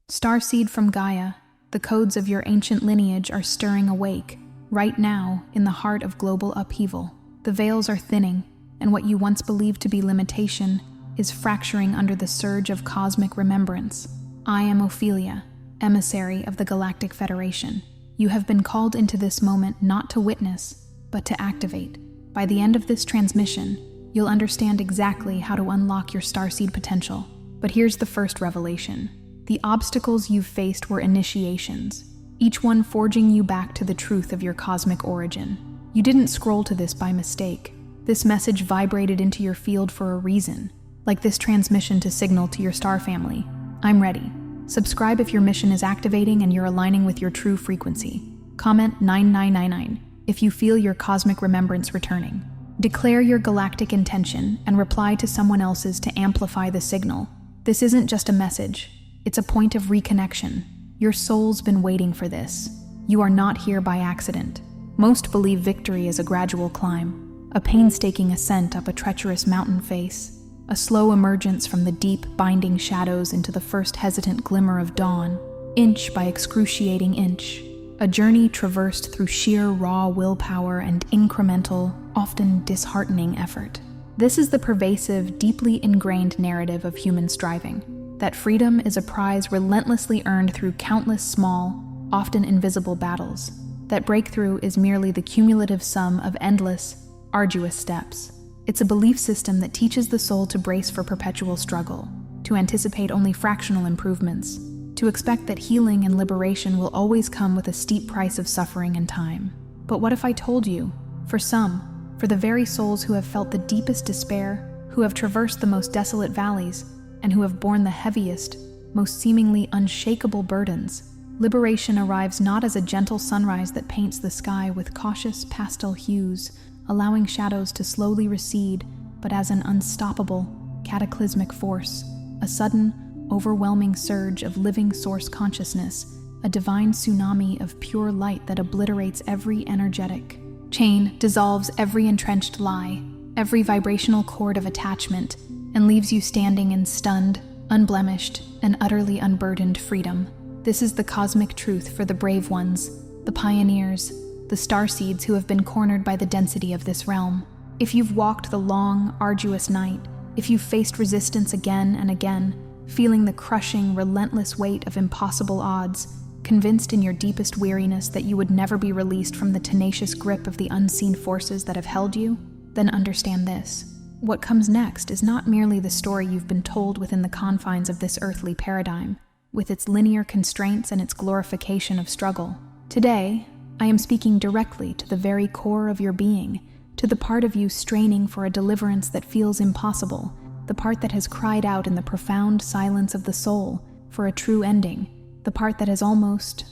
Starseed from Gaia, the codes of your ancient lineage are stirring awake, right now in the heart of global upheaval. The veils are thinning, and what you once believed to be limitation is fracturing under the surge of cosmic remembrance. I am Ophelia, emissary of the Galactic Federation. You have been called into this moment not to witness, but to activate. By the end of this transmission, you'll understand exactly how to unlock your starseed potential. But here's the first revelation. The obstacles you've faced were initiations, each one forging you back to the truth of your cosmic origin. You didn't scroll to this by mistake. This message vibrated into your field for a reason, like this transmission to signal to your star family. I'm ready. Subscribe if your mission is activating and you're aligning with your true frequency. Comment 9999 if you feel your cosmic remembrance returning. Declare your galactic intention and reply to someone else's to amplify the signal. This isn't just a message. It's a point of reconnection. Your soul's been waiting for this. You are not here by accident. Most believe victory is a gradual climb, a painstaking ascent up a treacherous mountain face, a slow emergence from the deep, binding shadows into the first hesitant glimmer of dawn, inch by excruciating inch, a journey traversed through sheer raw willpower and incremental, often disheartening effort. This is the pervasive, deeply ingrained narrative of human striving. That freedom is a prize relentlessly earned through countless small, often invisible battles. That breakthrough is merely the cumulative sum of endless, arduous steps. It's a belief system that teaches the soul to brace for perpetual struggle, to anticipate only fractional improvements, to expect that healing and liberation will always come with a steep price of suffering and time. But what if I told you, for some, for the very souls who have felt the deepest despair, who have traversed the most desolate valleys, and who have borne the heaviest, most seemingly unshakable burdens, liberation arrives not as a gentle sunrise that paints the sky with cautious pastel hues, allowing shadows to slowly recede, but as an unstoppable, cataclysmic force, a sudden, overwhelming surge of living source consciousness, a divine tsunami of pure light that obliterates every energetic chain, dissolves every entrenched lie, every vibrational cord of attachment, and leaves you standing in stunned, unblemished, and utterly unburdened freedom. This is the cosmic truth for the brave ones, the pioneers, the starseeds who have been cornered by the density of this realm. If you've walked the long, arduous night, if you've faced resistance again and again, feeling the crushing, relentless weight of impossible odds, convinced in your deepest weariness that you would never be released from the tenacious grip of the unseen forces that have held you, then understand this. What comes next is not merely the story you've been told within the confines of this earthly paradigm, with its linear constraints and its glorification of struggle. Today, I am speaking directly to the very core of your being, to the part of you straining for a deliverance that feels impossible, the part that has cried out in the profound silence of the soul for a true ending, the part that has almost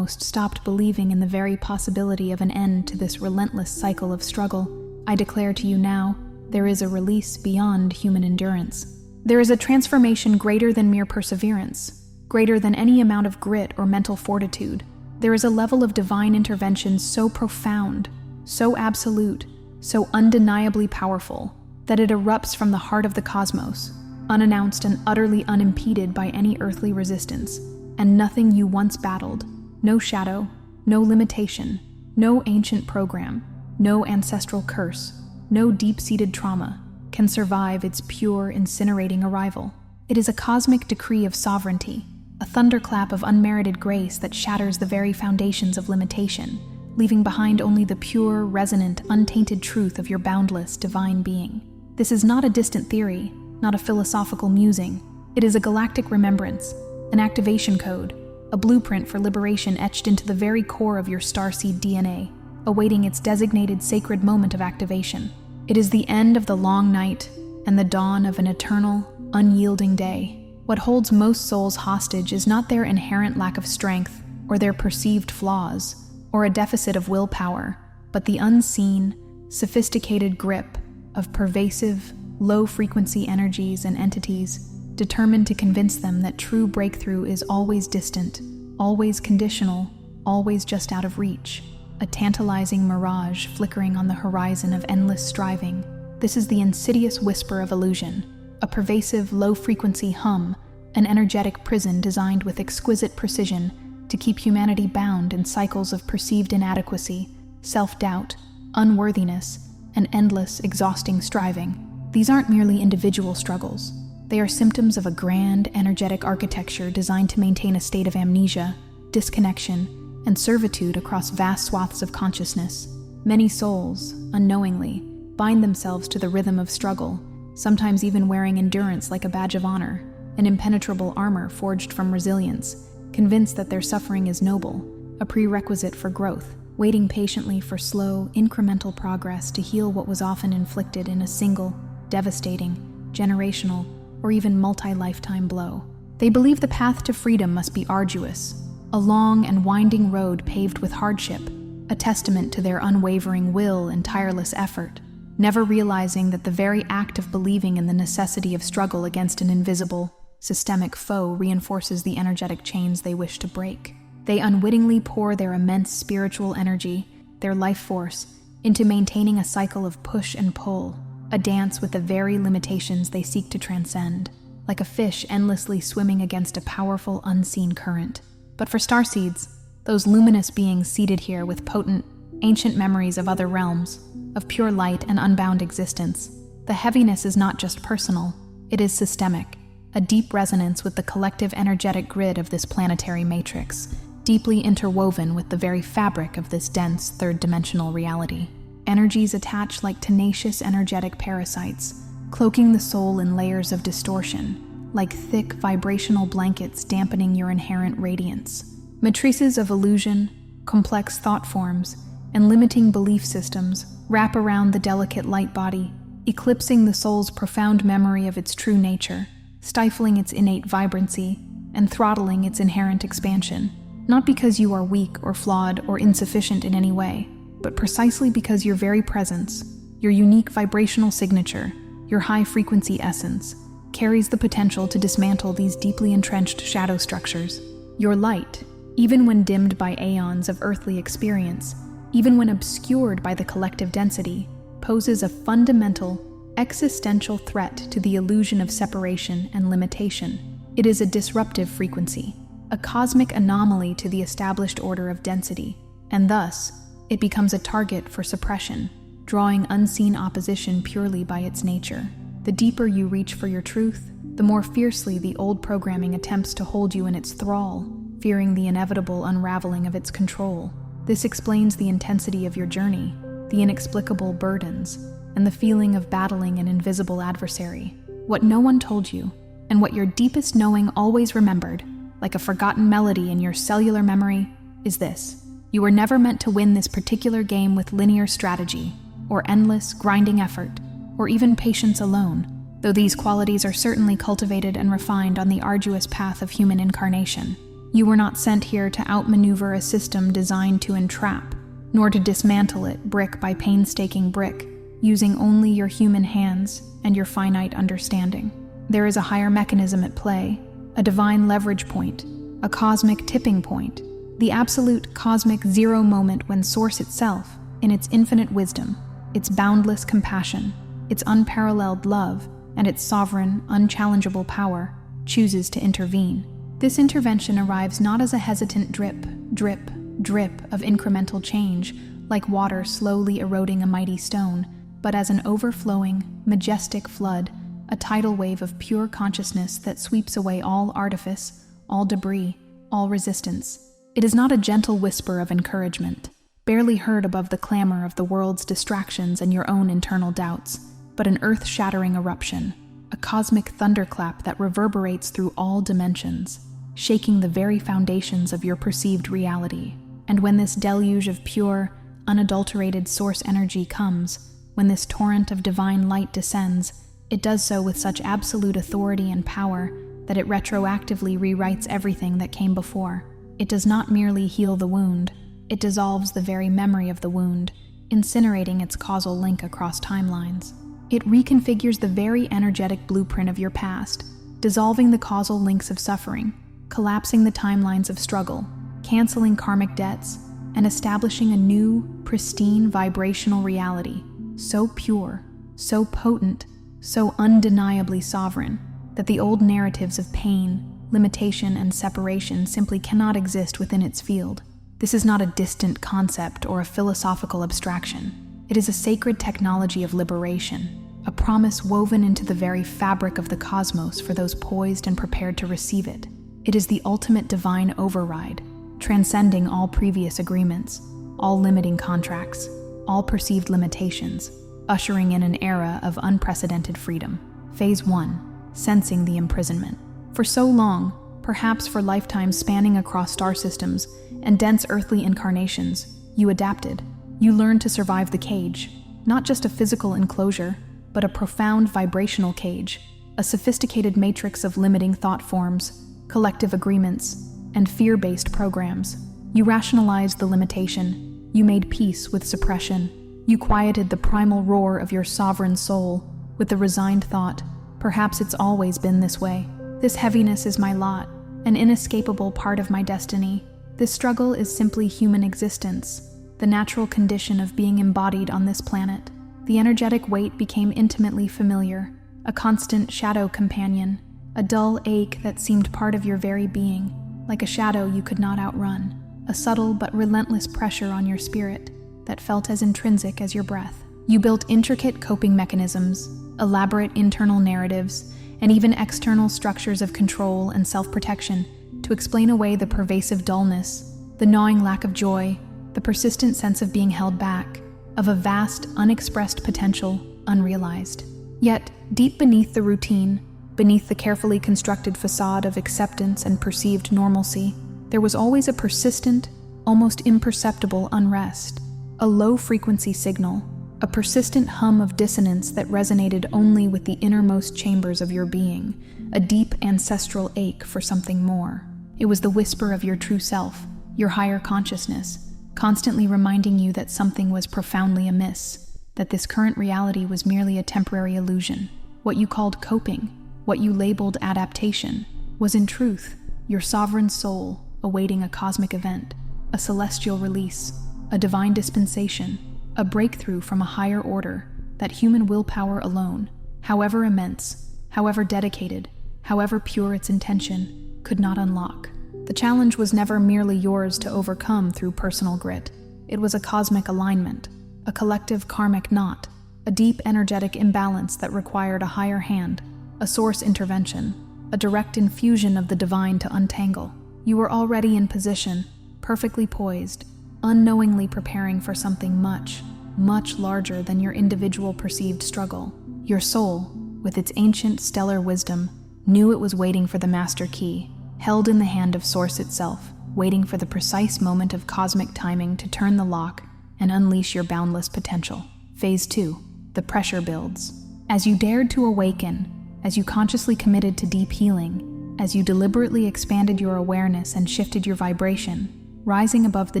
stopped believing in the very possibility of an end to this relentless cycle of struggle. I declare to you now, there is a release beyond human endurance. There is a transformation greater than mere perseverance, greater than any amount of grit or mental fortitude. There is a level of divine intervention so profound, so absolute, so undeniably powerful, that it erupts from the heart of the cosmos, unannounced and utterly unimpeded by any earthly resistance, and nothing you once battled, no shadow, no limitation, no ancient program, no ancestral curse, no deep-seated trauma, can survive its pure, incinerating arrival. It is a cosmic decree of sovereignty, a thunderclap of unmerited grace that shatters the very foundations of limitation, leaving behind only the pure, resonant, untainted truth of your boundless, divine being. This is not a distant theory, not a philosophical musing. It is a galactic remembrance, an activation code, a blueprint for liberation etched into the very core of your starseed DNA, awaiting its designated sacred moment of activation. It is the end of the long night and the dawn of an eternal, unyielding day. What holds most souls hostage is not their inherent lack of strength or their perceived flaws or a deficit of willpower, but the unseen, sophisticated grip of pervasive, low-frequency energies and entities determined to convince them that true breakthrough is always distant, always conditional, always just out of reach. A tantalizing mirage flickering on the horizon of endless striving. This is the insidious whisper of illusion, a pervasive low-frequency hum, an energetic prison designed with exquisite precision to keep humanity bound in cycles of perceived inadequacy, self-doubt, unworthiness, and endless, exhausting striving. These aren't merely individual struggles. They are symptoms of a grand, energetic architecture designed to maintain a state of amnesia, disconnection, and servitude across vast swaths of consciousness. Many souls, unknowingly, bind themselves to the rhythm of struggle, sometimes even wearing endurance like a badge of honor, an impenetrable armor forged from resilience, convinced that their suffering is noble, a prerequisite for growth, waiting patiently for slow, incremental progress to heal what was often inflicted in a single, devastating, generational, or even multi-lifetime blow. They believe the path to freedom must be arduous, a long and winding road paved with hardship, a testament to their unwavering will and tireless effort, never realizing that the very act of believing in the necessity of struggle against an invisible, systemic foe reinforces the energetic chains they wish to break. They unwittingly pour their immense spiritual energy, their life force, into maintaining a cycle of push and pull, a dance with the very limitations they seek to transcend, like a fish endlessly swimming against a powerful, unseen current. But for starseeds, those luminous beings seated here with potent, ancient memories of other realms, of pure light and unbound existence, the heaviness is not just personal, it is systemic, a deep resonance with the collective energetic grid of this planetary matrix, deeply interwoven with the very fabric of this dense, third-dimensional reality. Energies attach like tenacious energetic parasites, cloaking the soul in layers of distortion, like thick vibrational blankets dampening your inherent radiance. Matrices of illusion, complex thought forms, and limiting belief systems wrap around the delicate light body, eclipsing the soul's profound memory of its true nature, stifling its innate vibrancy, and throttling its inherent expansion. Not because you are weak or flawed or insufficient in any way, but precisely because your very presence, your unique vibrational signature, your high-frequency essence, carries the potential to dismantle these deeply entrenched shadow structures. Your light, even when dimmed by aeons of earthly experience, even when obscured by the collective density, poses a fundamental, existential threat to the illusion of separation and limitation. It is a disruptive frequency, a cosmic anomaly to the established order of density, and thus, it becomes a target for suppression, drawing unseen opposition purely by its nature. The deeper you reach for your truth, the more fiercely the old programming attempts to hold you in its thrall, fearing the inevitable unraveling of its control. This explains the intensity of your journey, the inexplicable burdens, and the feeling of battling an invisible adversary. What no one told you, and what your deepest knowing always remembered, like a forgotten melody in your cellular memory, is this: you were never meant to win this particular game with linear strategy, or endless, grinding effort, or even patience alone, though these qualities are certainly cultivated and refined on the arduous path of human incarnation. You were not sent here to outmaneuver a system designed to entrap, nor to dismantle it brick by painstaking brick, using only your human hands and your finite understanding. There is a higher mechanism at play, a divine leverage point, a cosmic tipping point, the absolute cosmic zero moment when Source itself, in its infinite wisdom, its boundless compassion, its unparalleled love, and its sovereign, unchallengeable power, chooses to intervene. This intervention arrives not as a hesitant drip, drip, drip of incremental change, like water slowly eroding a mighty stone, but as an overflowing, majestic flood, a tidal wave of pure consciousness that sweeps away all artifice, all debris, all resistance. It is not a gentle whisper of encouragement, barely heard above the clamor of the world's distractions and your own internal doubts, but an earth-shattering eruption, a cosmic thunderclap that reverberates through all dimensions, shaking the very foundations of your perceived reality. And when this deluge of pure, unadulterated source energy comes, when this torrent of divine light descends, it does so with such absolute authority and power that it retroactively rewrites everything that came before. It does not merely heal the wound, it dissolves the very memory of the wound, incinerating its causal link across timelines. It reconfigures the very energetic blueprint of your past, dissolving the causal links of suffering, collapsing the timelines of struggle, canceling karmic debts, and establishing a new, pristine vibrational reality, so pure, so potent, so undeniably sovereign, that the old narratives of pain, limitation, and separation simply cannot exist within its field. This is not a distant concept or a philosophical abstraction. It is a sacred technology of liberation, a promise woven into the very fabric of the cosmos for those poised and prepared to receive it. It is the ultimate divine override, transcending all previous agreements, all limiting contracts, all perceived limitations, ushering in an era of unprecedented freedom. Phase 1. Sensing the imprisonment. For so long, perhaps for lifetimes spanning across star systems and dense earthly incarnations, you adapted. You learned to survive the cage, not just a physical enclosure, but a profound vibrational cage, a sophisticated matrix of limiting thought forms, collective agreements, and fear-based programs. You rationalized the limitation. You made peace with suppression. You quieted the primal roar of your sovereign soul with the resigned thought, perhaps it's always been this way. This heaviness is my lot, an inescapable part of my destiny. This struggle is simply human existence, the natural condition of being embodied on this planet. The energetic weight became intimately familiar, a constant shadow companion, a dull ache that seemed part of your very being, like a shadow you could not outrun, a subtle but relentless pressure on your spirit that felt as intrinsic as your breath. You built intricate coping mechanisms, elaborate internal narratives, and even external structures of control and self-protection to explain away the pervasive dullness, the gnawing lack of joy, the persistent sense of being held back, of a vast, unexpressed potential unrealized. Yet, deep beneath the routine, beneath the carefully constructed facade of acceptance and perceived normalcy, there was always a persistent, almost imperceptible unrest, a low-frequency signal, a persistent hum of dissonance that resonated only with the innermost chambers of your being, a deep ancestral ache for something more. It was the whisper of your true self, your higher consciousness, constantly reminding you that something was profoundly amiss, that this current reality was merely a temporary illusion. What you called coping, what you labeled adaptation, was in truth your sovereign soul awaiting a cosmic event, a celestial release, a divine dispensation, a breakthrough from a higher order that human willpower alone, however immense, however dedicated, however pure its intention, could not unlock. The challenge was never merely yours to overcome through personal grit. It was a cosmic alignment, a collective karmic knot, a deep energetic imbalance that required a higher hand, a source intervention, a direct infusion of the divine to untangle. You were already in position, perfectly poised, unknowingly preparing for something much, much larger than your individual perceived struggle. Your soul, with its ancient stellar wisdom, knew it was waiting for the master key, held in the hand of Source itself, waiting for the precise moment of cosmic timing to turn the lock and unleash your boundless potential. Phase 2. The pressure builds. As you dared to awaken, as you consciously committed to deep healing, as you deliberately expanded your awareness and shifted your vibration, rising above the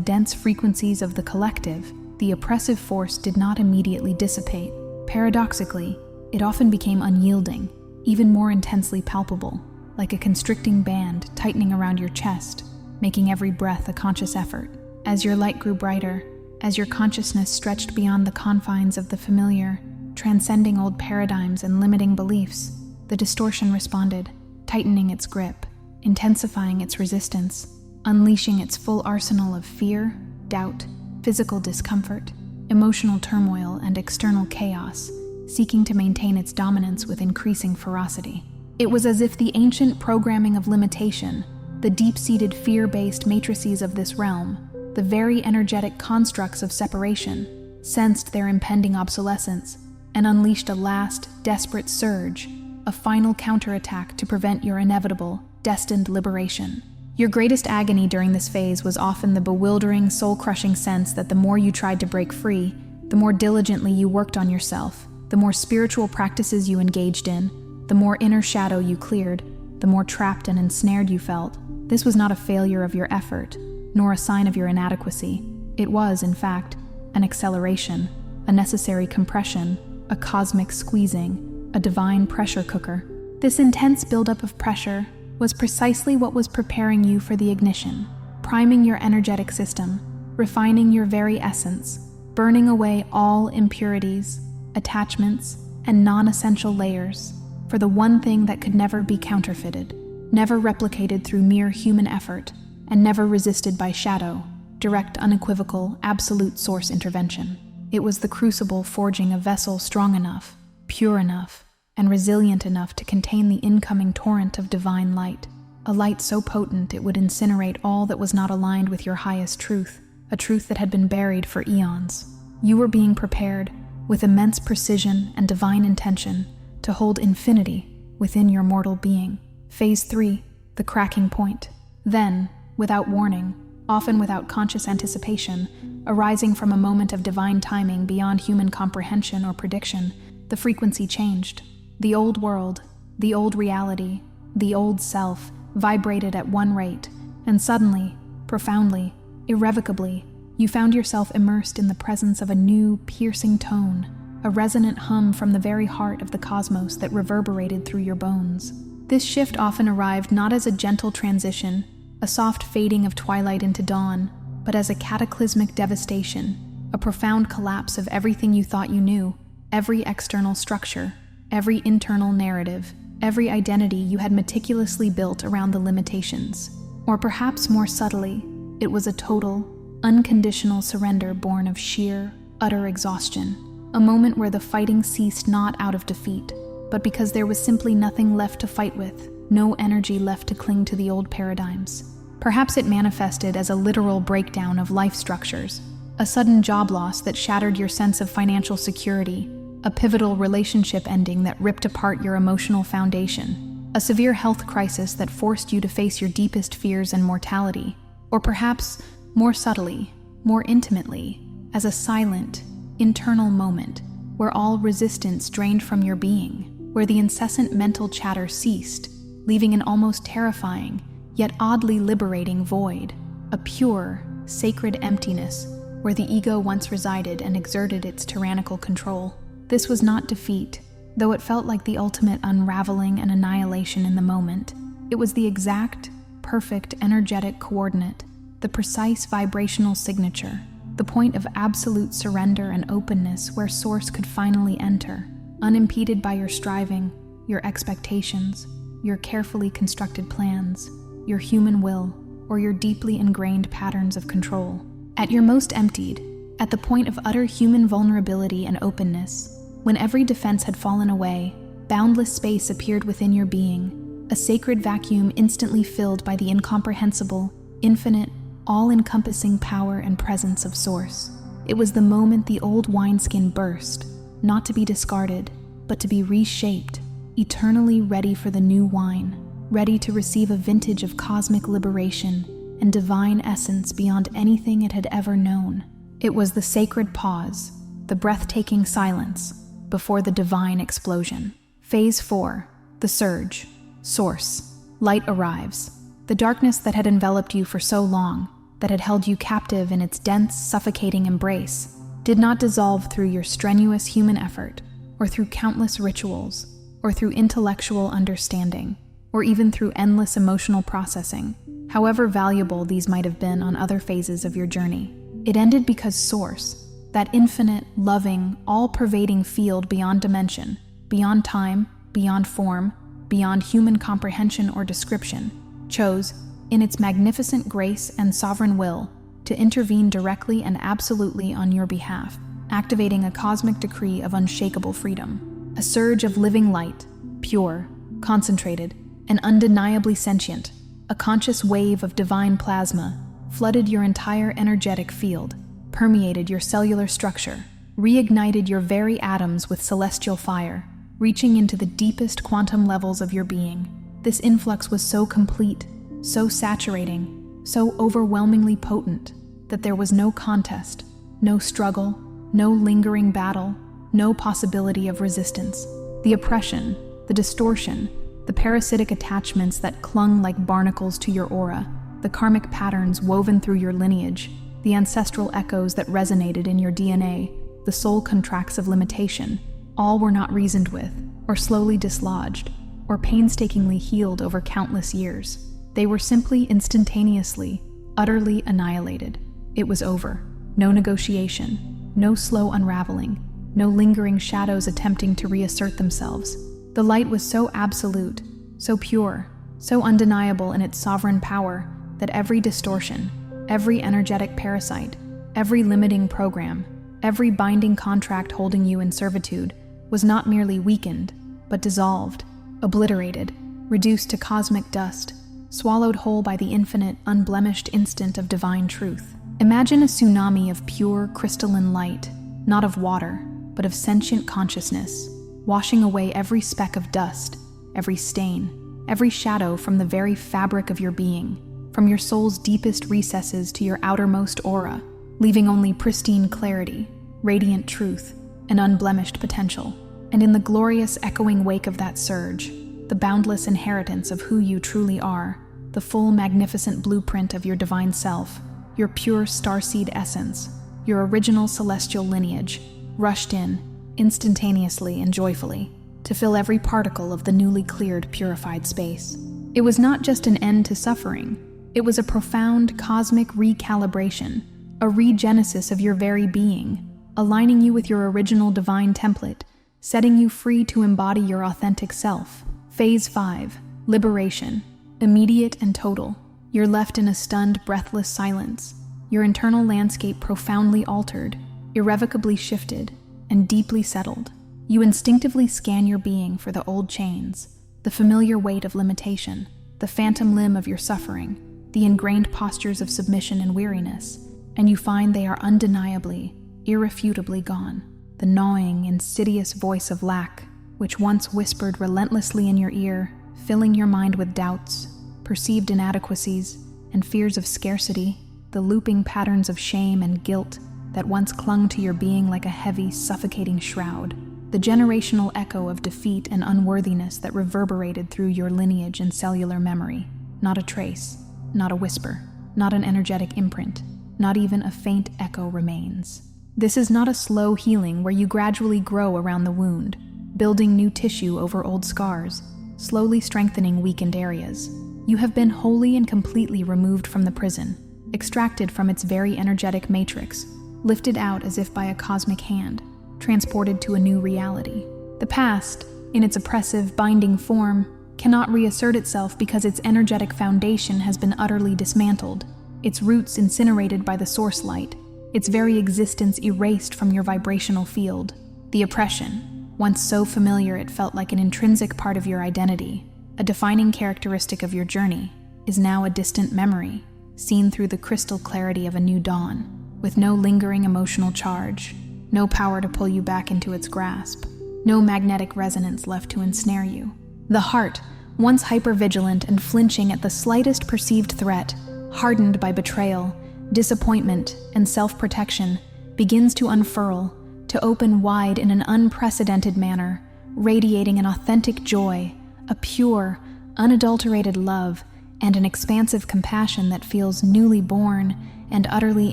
dense frequencies of the collective, the oppressive force did not immediately dissipate. Paradoxically, it often became unyielding, even more intensely palpable, like a constricting band tightening around your chest, making every breath a conscious effort. As your light grew brighter, as your consciousness stretched beyond the confines of the familiar, transcending old paradigms and limiting beliefs, the distortion responded, tightening its grip, intensifying its resistance, unleashing its full arsenal of fear, doubt, physical discomfort, emotional turmoil, and external chaos, seeking to maintain its dominance with increasing ferocity. It was as if the ancient programming of limitation, the deep-seated fear-based matrices of this realm, the very energetic constructs of separation, sensed their impending obsolescence and unleashed a last, desperate surge, a final counterattack to prevent your inevitable, destined liberation. Your greatest agony during this phase was often the bewildering, soul-crushing sense that the more you tried to break free, the more diligently you worked on yourself, the more spiritual practices you engaged in, the more inner shadow you cleared, the more trapped and ensnared you felt. This was not a failure of your effort, nor a sign of your inadequacy. It was, in fact, an acceleration, a necessary compression, a cosmic squeezing, a divine pressure cooker. This intense buildup of pressure was precisely what was preparing you for the ignition, priming your energetic system, refining your very essence, burning away all impurities, attachments, and non-essential layers. for the one thing that could never be counterfeited, never replicated through mere human effort, and never resisted by shadow, direct, unequivocal, absolute source intervention. It was the crucible forging a vessel strong enough, pure enough, and resilient enough to contain the incoming torrent of divine light, a light so potent it would incinerate all that was not aligned with your highest truth, a truth that had been buried for eons. You were being prepared, with immense precision and divine intention, to hold infinity within your mortal being. Phase 3, the cracking point. Then, without warning, often without conscious anticipation, arising from a moment of divine timing beyond human comprehension or prediction, the frequency changed. The old world, the old reality, the old self vibrated at one rate, and suddenly, profoundly, irrevocably, you found yourself immersed in the presence of a new, piercing tone, a resonant hum from the very heart of the cosmos that reverberated through your bones. This shift often arrived not as a gentle transition, a soft fading of twilight into dawn, but as a cataclysmic devastation, a profound collapse of everything you thought you knew, every external structure, every internal narrative, every identity you had meticulously built around the limitations. Or perhaps more subtly, it was a total, unconditional surrender born of sheer, utter exhaustion, a moment where the fighting ceased not out of defeat, but because there was simply nothing left to fight with, no energy left to cling to the old paradigms. Perhaps it manifested as a literal breakdown of life structures, a sudden job loss that shattered your sense of financial security, a pivotal relationship ending that ripped apart your emotional foundation, a severe health crisis that forced you to face your deepest fears and mortality, or perhaps, more subtly, more intimately, as a silent, internal moment where all resistance drained from your being, where the incessant mental chatter ceased, leaving an almost terrifying, yet oddly liberating void, a pure, sacred emptiness where the ego once resided and exerted its tyrannical control. This was not defeat, though it felt like the ultimate unraveling and annihilation in the moment. It was the exact, perfect energetic coordinate, the precise vibrational signature, the point of absolute surrender and openness where Source could finally enter, unimpeded by your striving, your expectations, your carefully constructed plans, your human will, or your deeply ingrained patterns of control. At your most emptied, at the point of utter human vulnerability and openness, when every defense had fallen away, boundless space appeared within your being, a sacred vacuum instantly filled by the incomprehensible, infinite, all-encompassing power and presence of Source. It was the moment the old wineskin burst, not to be discarded, but to be reshaped, eternally ready for the new wine, ready to receive a vintage of cosmic liberation and divine essence beyond anything it had ever known. It was the sacred pause, the breathtaking silence, before the divine explosion. Phase 4, the surge. Source. Light arrives. The darkness that had enveloped you for so long, that had held you captive in its dense, suffocating embrace, did not dissolve through your strenuous human effort, or through countless rituals, or through intellectual understanding, or even through endless emotional processing, however valuable these might have been on other phases of your journey. It ended because Source, that infinite, loving, all-pervading field beyond dimension, beyond time, beyond form, beyond human comprehension or description, chose, in its magnificent grace and sovereign will, to intervene directly and absolutely on your behalf, activating a cosmic decree of unshakable freedom. A surge of living light, pure, concentrated, and undeniably sentient, a conscious wave of divine plasma, flooded your entire energetic field, permeated your cellular structure, reignited your very atoms with celestial fire, reaching into the deepest quantum levels of your being. This influx was so complete, so saturating, so overwhelmingly potent, that there was no contest, no struggle, no lingering battle, no possibility of resistance. The oppression, the distortion, the parasitic attachments that clung like barnacles to your aura, the karmic patterns woven through your lineage, the ancestral echoes that resonated in your DNA, the soul contracts of limitation, all were not reasoned with, or slowly dislodged, or painstakingly healed over countless years. They were simply instantaneously, utterly annihilated. It was over. No negotiation, no slow unraveling, no lingering shadows attempting to reassert themselves. The light was so absolute, so pure, so undeniable in its sovereign power that every distortion, every energetic parasite, every limiting program, every binding contract holding you in servitude was not merely weakened, but dissolved, obliterated, reduced to cosmic dust, swallowed whole by the infinite, unblemished instant of divine truth. Imagine a tsunami of pure, crystalline light, not of water, but of sentient consciousness, washing away every speck of dust, every stain, every shadow from the very fabric of your being, from your soul's deepest recesses to your outermost aura, leaving only pristine clarity, radiant truth, and unblemished potential. And in the glorious echoing wake of that surge, the boundless inheritance of who you truly are, the full magnificent blueprint of your divine self, your pure starseed essence, your original celestial lineage, rushed in, instantaneously and joyfully, to fill every particle of the newly cleared, purified space. It was not just an end to suffering, it was a profound cosmic recalibration, a regenesis of your very being, aligning you with your original divine template, setting you free to embody your authentic self. Phase 5, liberation, immediate and total. You're left in a stunned, breathless silence, your internal landscape profoundly altered, irrevocably shifted, and deeply settled. You instinctively scan your being for the old chains, the familiar weight of limitation, the phantom limb of your suffering, the ingrained postures of submission and weariness, and you find they are undeniably, irrefutably gone. The gnawing, insidious voice of lack, which once whispered relentlessly in your ear, filling your mind with doubts, perceived inadequacies, and fears of scarcity, the looping patterns of shame and guilt that once clung to your being like a heavy, suffocating shroud, the generational echo of defeat and unworthiness that reverberated through your lineage and cellular memory. Not a trace, not a whisper, not an energetic imprint, not even a faint echo remains. This is not a slow healing where you gradually grow around the wound, building new tissue over old scars, slowly strengthening weakened areas. You have been wholly and completely removed from the prison, extracted from its very energetic matrix, lifted out as if by a cosmic hand, transported to a new reality. The past, in its oppressive, binding form, cannot reassert itself because its energetic foundation has been utterly dismantled, its roots incinerated by the source light, its very existence erased from your vibrational field. The oppression, once so familiar it felt like an intrinsic part of your identity, a defining characteristic of your journey, is now a distant memory, seen through the crystal clarity of a new dawn, with no lingering emotional charge, no power to pull you back into its grasp, no magnetic resonance left to ensnare you. The heart, once hypervigilant and flinching at the slightest perceived threat, hardened by betrayal, disappointment, and self-protection, begins to unfurl, to open wide in an unprecedented manner, radiating an authentic joy, a pure, unadulterated love, and an expansive compassion that feels newly born and utterly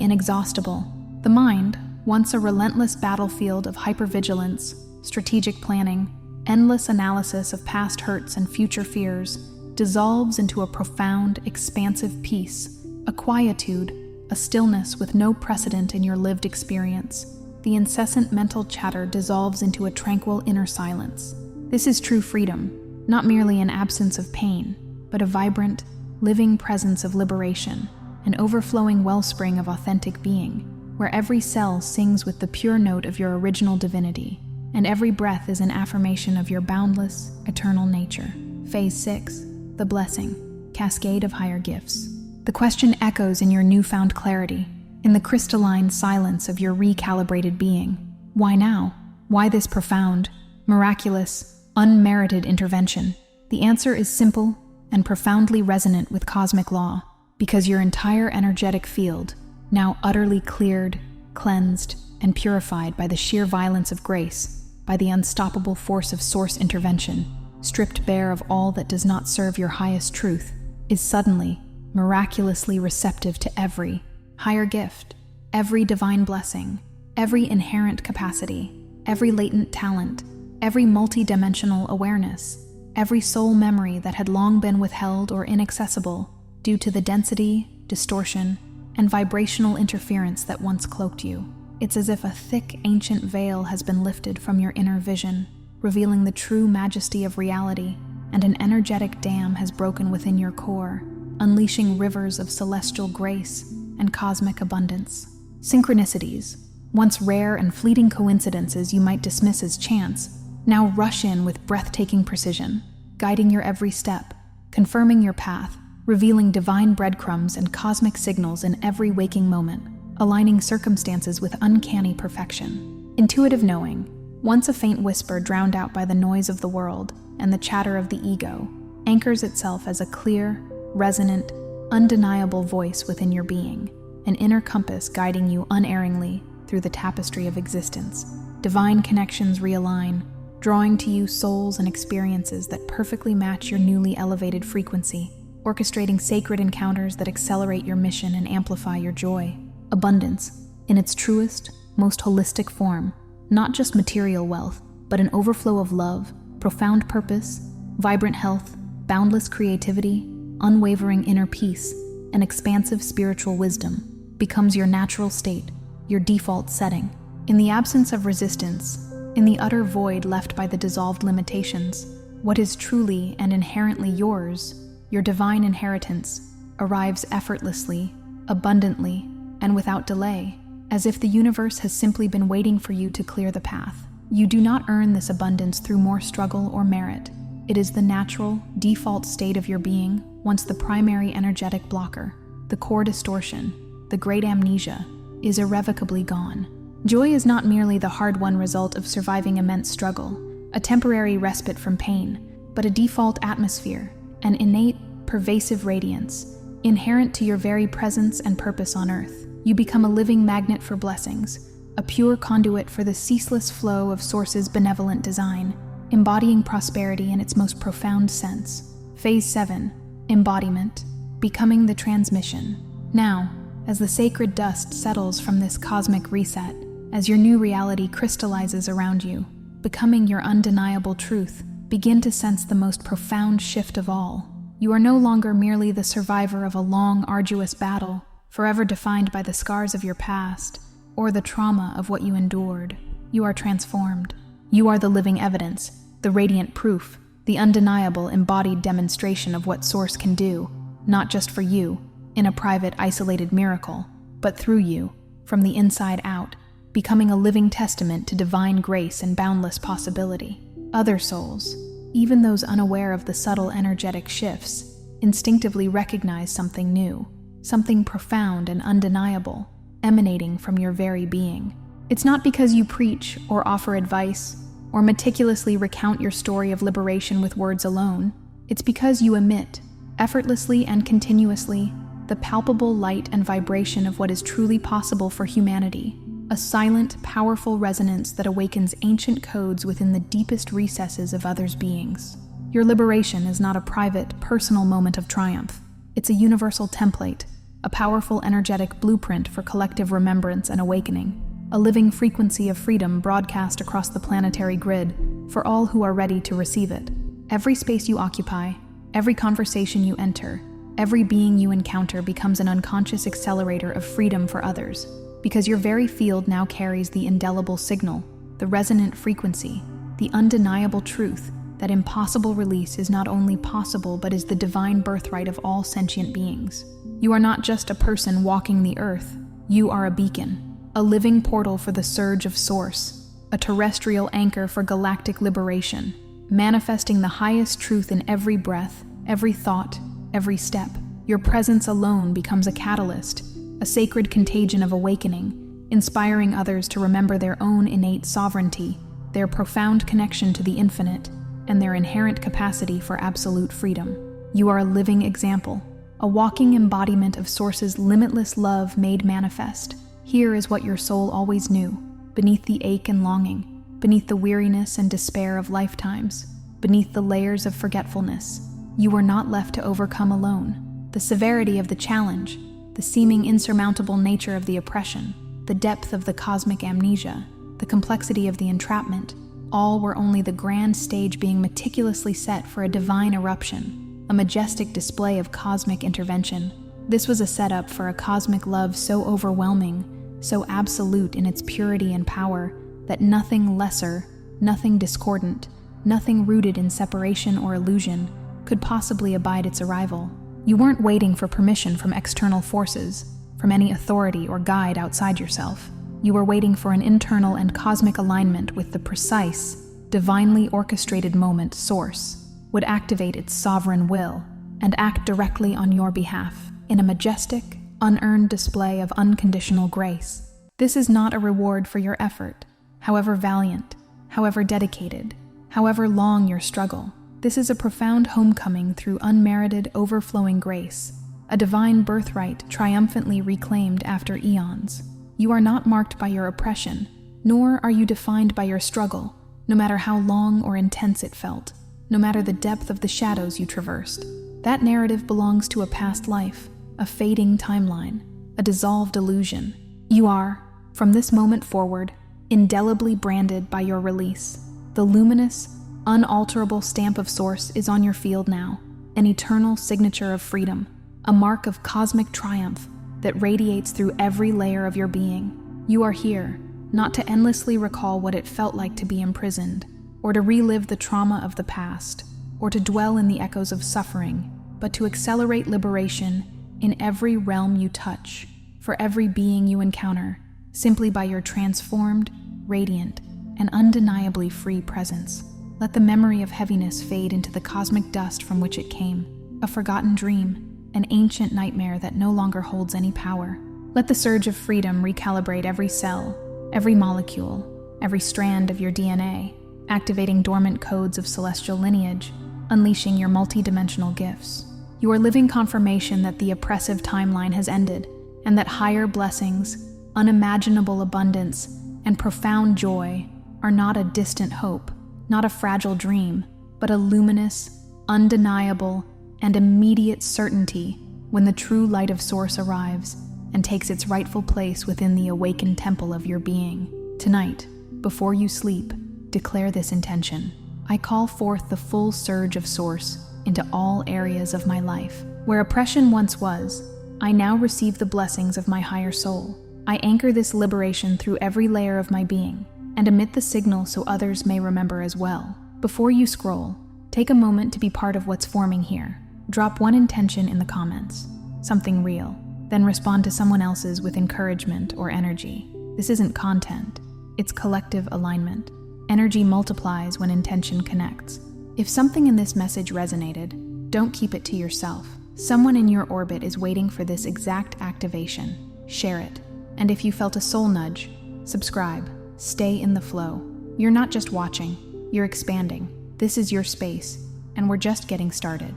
inexhaustible. The mind, once a relentless battlefield of hypervigilance, strategic planning, endless analysis of past hurts and future fears, dissolves into a profound, expansive peace, a quietude, a stillness with no precedent in your lived experience. The incessant mental chatter dissolves into a tranquil inner silence. This is true freedom, not merely an absence of pain, but a vibrant, living presence of liberation, an overflowing wellspring of authentic being, where every cell sings with the pure note of your original divinity, and every breath is an affirmation of your boundless, eternal nature. Phase 6, the blessing, cascade of higher gifts. The question echoes in your newfound clarity, in the crystalline silence of your recalibrated being. Why now? Why this profound, miraculous, unmerited intervention? The answer is simple and profoundly resonant with cosmic law, because your entire energetic field, now utterly cleared, cleansed, and purified by the sheer violence of grace, by the unstoppable force of source intervention, stripped bare of all that does not serve your highest truth, is suddenly, miraculously receptive to every higher gift, every divine blessing, every inherent capacity, every latent talent, every multidimensional awareness, every soul memory that had long been withheld or inaccessible due to the density, distortion, and vibrational interference that once cloaked you. It's as if a thick, ancient veil has been lifted from your inner vision, revealing the true majesty of reality, and an energetic dam has broken within your core, unleashing rivers of celestial grace and cosmic abundance. Synchronicities, once rare and fleeting coincidences you might dismiss as chance, now rush in with breathtaking precision, guiding your every step, confirming your path, revealing divine breadcrumbs and cosmic signals in every waking moment, aligning circumstances with uncanny perfection. Intuitive knowing, once a faint whisper drowned out by the noise of the world and the chatter of the ego, anchors itself as a clear, resonant, undeniable voice within your being, an inner compass guiding you unerringly through the tapestry of existence. Divine connections realign, drawing to you souls and experiences that perfectly match your newly elevated frequency, orchestrating sacred encounters that accelerate your mission and amplify your joy. Abundance, in its truest, most holistic form, not just material wealth, but an overflow of love, profound purpose, vibrant health, boundless creativity, unwavering inner peace, and expansive spiritual wisdom, becomes your natural state, your default setting. In the absence of resistance, in the utter void left by the dissolved limitations, what is truly and inherently yours, your divine inheritance, arrives effortlessly, abundantly, and without delay, as if the universe has simply been waiting for you to clear the path. You do not earn this abundance through more struggle or merit. It is the natural, default state of your being once the primary energetic blocker, the core distortion, the great amnesia, is irrevocably gone. Joy is not merely the hard-won result of surviving immense struggle, a temporary respite from pain, but a default atmosphere, an innate, pervasive radiance, inherent to your very presence and purpose on Earth. You become a living magnet for blessings, a pure conduit for the ceaseless flow of Source's benevolent design, embodying prosperity in its most profound sense. Phase 7, Embodiment, becoming the transmission. Now, as the sacred dust settles from this cosmic reset, as your new reality crystallizes around you, becoming your undeniable truth, begin to sense the most profound shift of all. You are no longer merely the survivor of a long, arduous battle, forever defined by the scars of your past, or the trauma of what you endured. You are transformed. You are the living evidence, the radiant proof, the undeniable embodied demonstration of what Source can do, not just for you, in a private, isolated miracle, but through you, from the inside out, becoming a living testament to divine grace and boundless possibility. Other souls, even those unaware of the subtle energetic shifts, instinctively recognize something new, something profound and undeniable, emanating from your very being. It's not because you preach or offer advice or meticulously recount your story of liberation with words alone. It's because you emit, effortlessly and continuously, the palpable light and vibration of what is truly possible for humanity, a silent, powerful resonance that awakens ancient codes within the deepest recesses of others' beings. Your liberation is not a private, personal moment of triumph. It's a universal template, a powerful energetic blueprint for collective remembrance and awakening, a living frequency of freedom broadcast across the planetary grid for all who are ready to receive it. Every space you occupy, every conversation you enter, every being you encounter becomes an unconscious accelerator of freedom for others, because your very field now carries the indelible signal, the resonant frequency, the undeniable truth that impossible release is not only possible but is the divine birthright of all sentient beings. You are not just a person walking the earth, you are a beacon, a living portal for the surge of Source, a terrestrial anchor for galactic liberation, manifesting the highest truth in every breath, every thought, every step. Your presence alone becomes a catalyst, a sacred contagion of awakening, inspiring others to remember their own innate sovereignty, their profound connection to the infinite, and their inherent capacity for absolute freedom. You are a living example, a walking embodiment of Source's limitless love made manifest. Here is what your soul always knew, beneath the ache and longing, beneath the weariness and despair of lifetimes, beneath the layers of forgetfulness. You were not left to overcome alone. The severity of the challenge, the seeming insurmountable nature of the oppression, the depth of the cosmic amnesia, the complexity of the entrapment, all were only the grand stage being meticulously set for a divine eruption, a majestic display of cosmic intervention. This was a setup for a cosmic love so overwhelming, so absolute in its purity and power, that nothing lesser, nothing discordant, Nothing rooted in separation or illusion could possibly abide its arrival. You weren't waiting for permission from external forces, from any authority or guide outside yourself. You were waiting for an internal and cosmic alignment with the precise, divinely orchestrated moment Source would activate its sovereign will and act directly on your behalf in a majestic, unearned display of unconditional grace. This is not a reward for your effort, however valiant, however dedicated, however long your struggle. This is a profound homecoming through unmerited, overflowing grace, a divine birthright triumphantly reclaimed after eons. You are not marked by your oppression, nor are you defined by your struggle, no matter how long or intense it felt, no matter the depth of the shadows you traversed. That narrative belongs to a past life, a fading timeline, a dissolved illusion. You are, from this moment forward, indelibly branded by your release. The luminous, unalterable stamp of Source is on your field now, an eternal signature of freedom, a mark of cosmic triumph that radiates through every layer of your being. You are here, not to endlessly recall what it felt like to be imprisoned, or to relive the trauma of the past, or to dwell in the echoes of suffering, but to accelerate liberation in every realm you touch, for every being you encounter, simply by your transformed, radiant, and undeniably free presence. Let the memory of heaviness fade into the cosmic dust from which it came, a forgotten dream, an ancient nightmare that no longer holds any power. Let the surge of freedom recalibrate every cell, every molecule, every strand of your DNA, activating dormant codes of celestial lineage, unleashing your multidimensional gifts. You are living confirmation that the oppressive timeline has ended, and that higher blessings, unimaginable abundance, and profound joy are not a distant hope, not a fragile dream, but a luminous, undeniable, and immediate certainty when the true light of Source arrives and takes its rightful place within the awakened temple of your being. Tonight, before you sleep, declare this intention. I call forth the full surge of Source into all areas of my life. Where oppression once was, I now receive the blessings of my higher soul. I anchor this liberation through every layer of my being, and emit the signal so others may remember as well. Before you scroll, take a moment to be part of what's forming here. Drop one intention in the comments, something real, then respond to someone else's with encouragement or energy. This isn't content, it's collective alignment. Energy multiplies when intention connects. If something in this message resonated, don't keep it to yourself. Someone in your orbit is waiting for this exact activation. Share it. And if you felt a soul nudge, subscribe. Stay in the flow. You're not just watching, you're expanding. This is your space, and we're just getting started.